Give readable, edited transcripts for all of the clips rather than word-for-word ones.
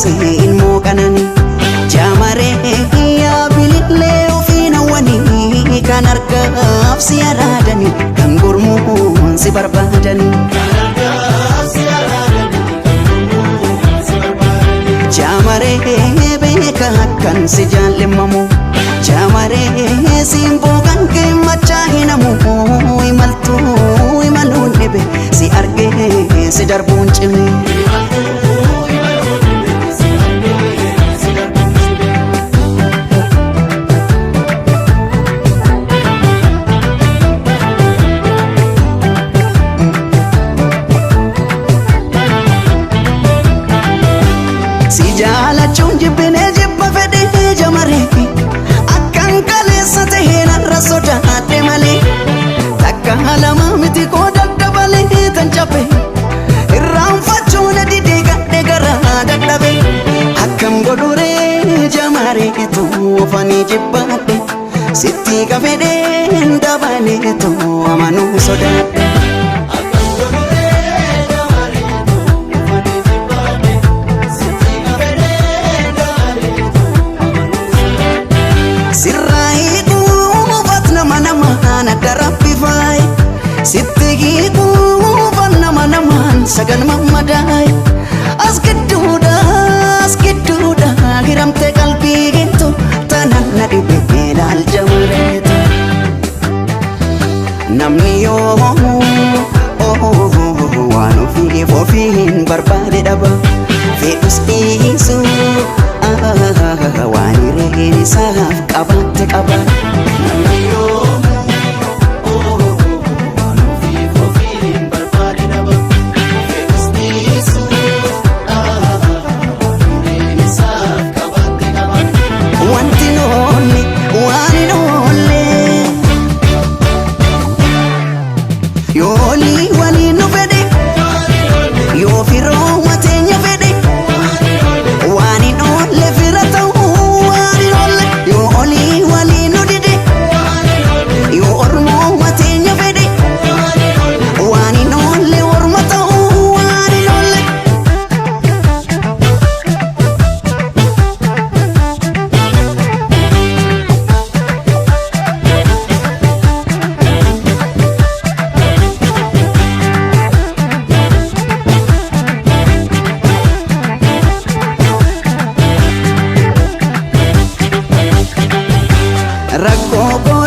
sin mooqanani jaamaree yaabilillee ofiin hawwanii kan argaaf si araadani kan gurmuun si barbaadani jaamaree beeka akkan si jaallimamu jaamaree simboo kan kee machaa hinamu imaltuu imaluun dhibe si argee si darbuun cime si jaalachuun jibbinee jibba fedhee jaamaree akkan kaleessa tahee narra sodaadhe malee takka lama miti koo daddabalee tan cabe irraanfachuun didee gadhee garaa dadhabe akkam godhuree jaamareetu ofanii jibbaadhe sitti gafedhee dabaleetu amanuu sodaadhe sitti kuufan nama sagan mammadaay as gidduudha hiramte qalbii geetu tanan na dhibe ilaal jamareetu namni yoomu waan ofiif ofiin barbaade dhaba fedhus dhiisu waan hireen isaaf qabatte qaba namni yoomu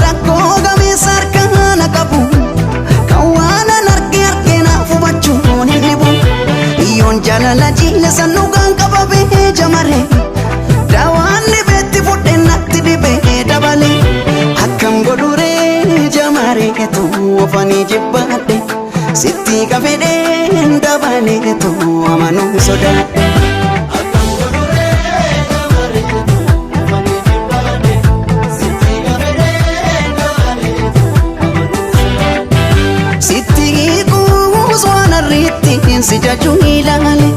rakkoo gameessa harkaan qabu kan waan arge naaf hubachuun hin dhibu yoon jaalala jiile sannuugaan qababee jaamaree daawaan dhibeetti fudhee natti dhibee dabalee akkam godhuree jaamareetu ofanii jibbaadhe sitti gafedhee dabaleetu amanuu sodaadhe si jaju ilaale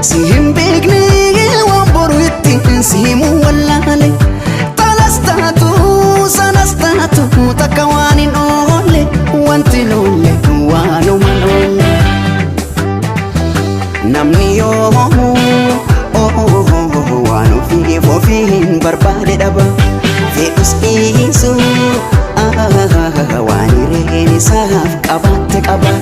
si hin beekne waan boru ittiin si himu wallaale talas taatu sanas taatu takka waan hin oolle wanti loolle waanuma loolle namni yoomu waan ofiif ofiin barbaade dhaba fedhus dhiisu waan hireen isaaf qabatte qaba